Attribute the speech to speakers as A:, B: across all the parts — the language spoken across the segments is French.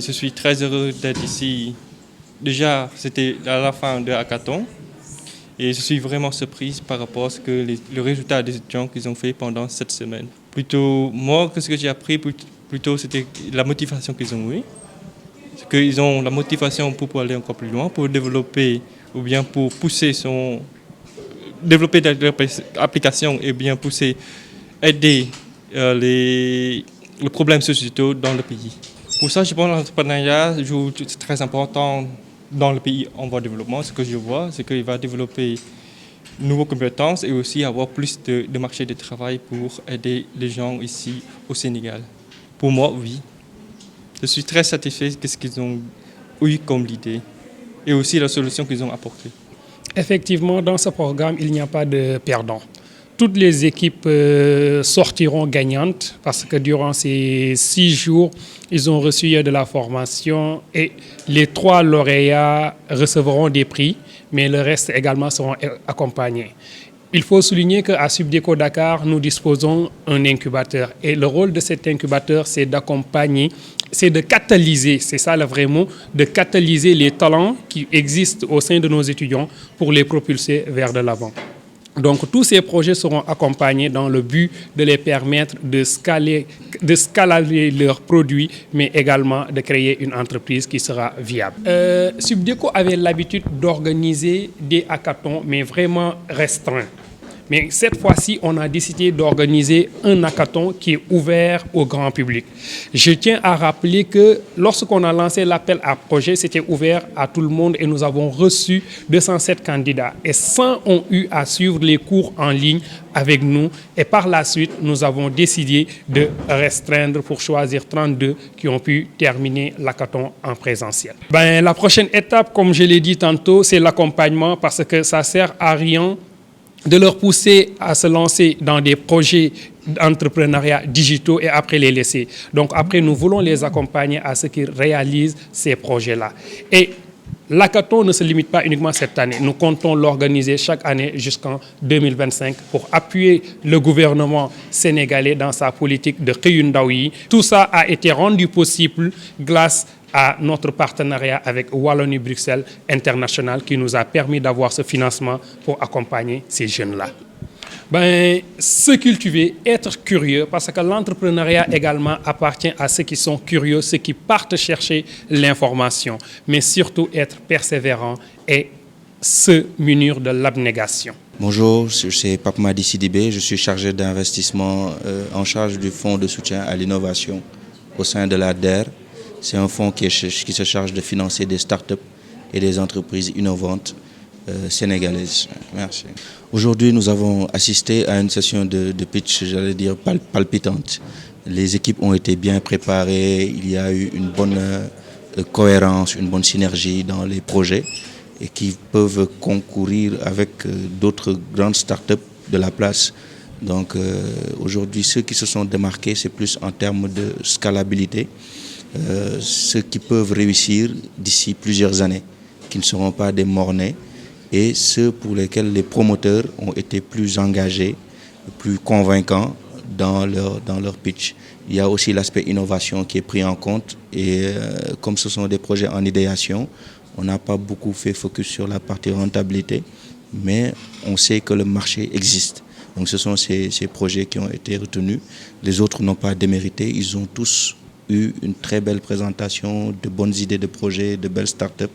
A: Je suis très heureux d'être ici. Déjà, c'était à la fin de hackathon et je suis vraiment surprise par rapport à le résultat des étudiants qu'ils ont fait pendant cette semaine. Plutôt, moi, ce que j'ai appris, plutôt c'était la motivation qu'ils ont eue. Qu'ils ont la motivation pour aller encore plus loin, pour développer ou bien pour développer des applications et bien aider les problèmes sociétaux dans le pays. Pour ça, je pense que l'entrepreneuriat joue très important dans le pays en voie de développement. Ce que je vois, c'est qu'il va développer de nouvelles compétences et aussi avoir plus de marché de travail pour aider les gens ici au Sénégal. Pour moi, oui. Je suis très satisfait de ce qu'ils ont eu comme idée et aussi la solution qu'ils ont apportée.
B: Effectivement, dans ce programme, il n'y a pas de perdants. Toutes les équipes sortiront gagnantes parce que durant ces 6 jours, ils ont reçu de la formation et les 3 lauréats recevront des prix, mais le reste également seront accompagnés. Il faut souligner qu'à Subdeco Dakar, nous disposons d'un incubateur et le rôle de cet incubateur, c'est d'accompagner, c'est de catalyser, c'est ça le vrai mot, de catalyser les talents qui existent au sein de nos étudiants pour les propulser vers de l'avant. Donc tous ces projets seront accompagnés dans le but de les permettre de scaler leurs produits, mais également de créer une entreprise qui sera viable. Subdeco avait l'habitude d'organiser des hackathons, mais vraiment restreints. Mais cette fois-ci, on a décidé d'organiser un hackathon qui est ouvert au grand public. Je tiens à rappeler que lorsqu'on a lancé l'appel à projet, c'était ouvert à tout le monde et nous avons reçu 207 candidats. Et 100 ont eu à suivre les cours en ligne avec nous. Et par la suite, nous avons décidé de restreindre pour choisir 32 qui ont pu terminer l'hackathon en présentiel. La prochaine étape, comme je l'ai dit tantôt, c'est l'accompagnement parce que ça ne sert à rien de leur pousser à se lancer dans des projets d'entrepreneuriat digitaux et après les laisser. Donc après, nous voulons les accompagner à ce qu'ils réalisent ces projets-là. Et l'hackathon ne se limite pas uniquement cette année. Nous comptons l'organiser chaque année jusqu'en 2025 pour appuyer le gouvernement sénégalais dans sa politique de Xëyu Ndaw yi. Tout ça a été rendu possible grâce à notre partenariat avec Wallonie-Bruxelles International qui nous a permis d'avoir ce financement pour accompagner ces jeunes-là. Se cultiver, être curieux, parce que l'entrepreneuriat également appartient à ceux qui sont curieux, ceux qui partent chercher l'information, mais surtout être persévérant et se munir de l'abnégation.
C: Bonjour, c'est Pape Madi Sidibé, je suis chargé d'investissement en charge du fonds de soutien à l'innovation au sein de la DER. C'est un fonds qui se charge de financer des startups et des entreprises innovantes sénégalaises. Merci. Aujourd'hui, nous avons assisté à une session de pitch, j'allais dire, palpitante. Les équipes ont été bien préparées, il y a eu une bonne cohérence, une bonne synergie dans les projets et qui peuvent concourir avec d'autres grandes startups de la place. Donc aujourd'hui, ceux qui se sont démarqués, c'est plus en termes de scalabilité. Ceux qui peuvent réussir d'ici plusieurs années, qui ne seront pas des morts-nés, et ceux pour lesquels les promoteurs ont été plus engagés, plus convaincants dans leur pitch. Il y a aussi l'aspect innovation qui est pris en compte, et comme ce sont des projets en idéation, on n'a pas beaucoup fait focus sur la partie rentabilité, mais on sait que le marché existe. Donc ce sont ces projets qui ont été retenus. Les autres n'ont pas démérité. Ils ont tous eu une très belle présentation, de bonnes idées de projets, de belles startups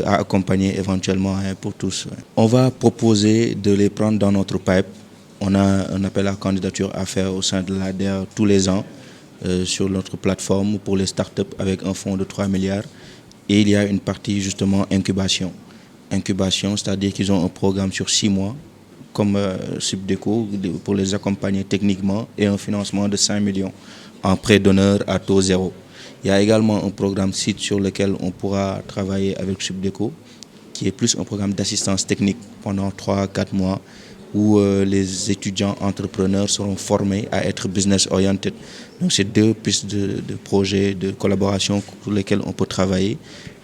C: à accompagner éventuellement pour tous. On va proposer de les prendre dans notre pipe. On a un appel à candidature à faire au sein de l'ADER tous les ans sur notre plateforme pour les startups avec un fonds de 3 milliards. Et il y a une partie justement incubation. Incubation, c'est-à-dire qu'ils ont un programme sur 6 mois comme Subdeco pour les accompagner techniquement et un financement de 5 millions en prêt d'honneur à taux zéro. Il y a également un programme site sur lequel on pourra travailler avec Subdeco, qui est plus un programme d'assistance technique pendant 3 à 4 mois, où les étudiants entrepreneurs seront formés à être business oriented. Donc c'est 2 pistes de projets, de collaboration pour lesquelles on peut travailler.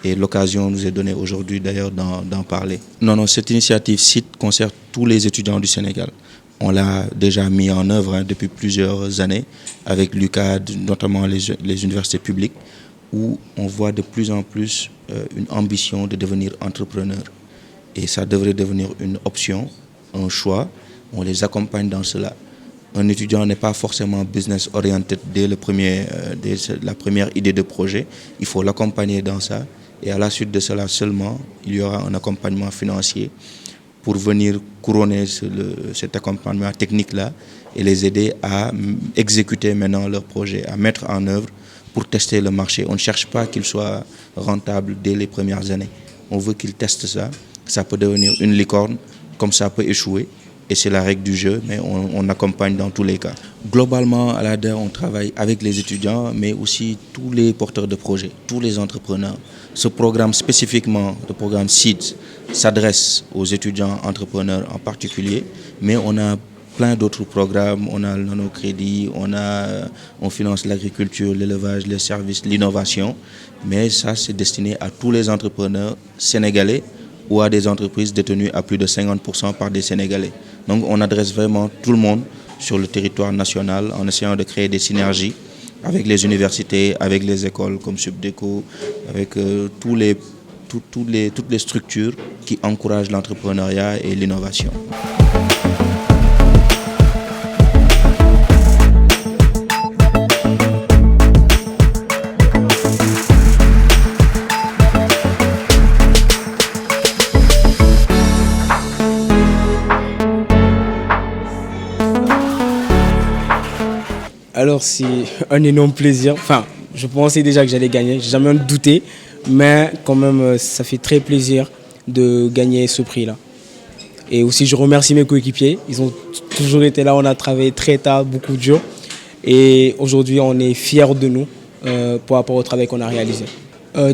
C: Et l'occasion nous est donnée aujourd'hui d'ailleurs d'en parler. Non, cette initiative site concerne tous les étudiants du Sénégal. On l'a déjà mis en œuvre depuis plusieurs années avec l'UCAD, notamment les universités publiques, où on voit de plus en plus une ambition de devenir entrepreneur. Et ça devrait devenir une option, un choix. On les accompagne dans cela. Un étudiant n'est pas forcément business oriented dès la première idée de projet. Il faut l'accompagner dans ça. Et à la suite de cela seulement, il y aura un accompagnement financier pour venir couronner cet accompagnement technique-là et les aider à exécuter maintenant leur projet, à mettre en œuvre pour tester le marché. On ne cherche pas qu'il soit rentable dès les premières années. On veut qu'ils testent ça. Ça peut devenir une licorne, comme ça peut échouer. Et c'est la règle du jeu, mais on accompagne dans tous les cas. Globalement, à l'ADER, on travaille avec les étudiants, mais aussi tous les porteurs de projets, tous les entrepreneurs. Ce programme spécifiquement, le programme SEED, s'adresse aux étudiants entrepreneurs en particulier, mais on a plein d'autres programmes. On a le nanocrédit, on finance l'agriculture, l'élevage, les services, l'innovation. Mais ça, c'est destiné à tous les entrepreneurs sénégalais ou à des entreprises détenues à plus de 50% par des Sénégalais. Donc on adresse vraiment tout le monde sur le territoire national en essayant de créer des synergies avec les universités, avec les écoles comme Subdeco, avec toutes les structures qui encouragent l'entrepreneuriat et l'innovation.
D: Alors c'est un énorme plaisir. Enfin, je pensais déjà que j'allais gagner, j'ai jamais douté, mais quand même ça fait très plaisir de gagner ce prix-là. Et aussi je remercie mes coéquipiers, ils ont toujours été là, on a travaillé très tard, beaucoup dur. Et aujourd'hui on est fiers de nous par rapport au travail qu'on a réalisé.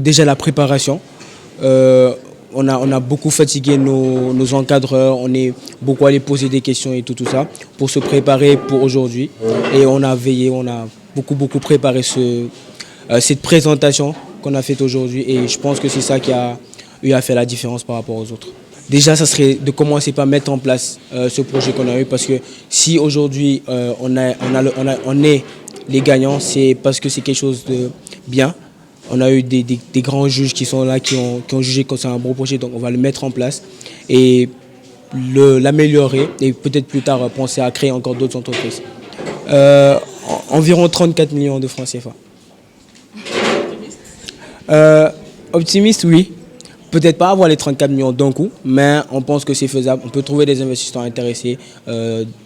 D: Déjà la préparation. On a beaucoup fatigué nos encadreurs, on est beaucoup allé poser des questions et tout ça pour se préparer pour aujourd'hui. Et on a veillé, on a beaucoup préparé cette présentation qu'on a faite aujourd'hui et je pense que c'est ça qui a eu à faire la différence par rapport aux autres. Déjà, ça serait de commencer par mettre en place ce projet qu'on a eu parce que si aujourd'hui on est les gagnants, c'est parce que c'est quelque chose de bien. On a eu des grands juges qui sont là, qui ont jugé que c'est un bon projet, donc on va le mettre en place et l'améliorer et peut-être plus tard penser à créer encore d'autres entreprises. Environ 34 millions de francs CFA. Optimiste, oui. Peut-être pas avoir les 34 millions d'un coup, mais on pense que c'est faisable. On peut trouver des investisseurs intéressés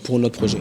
D: pour notre projet.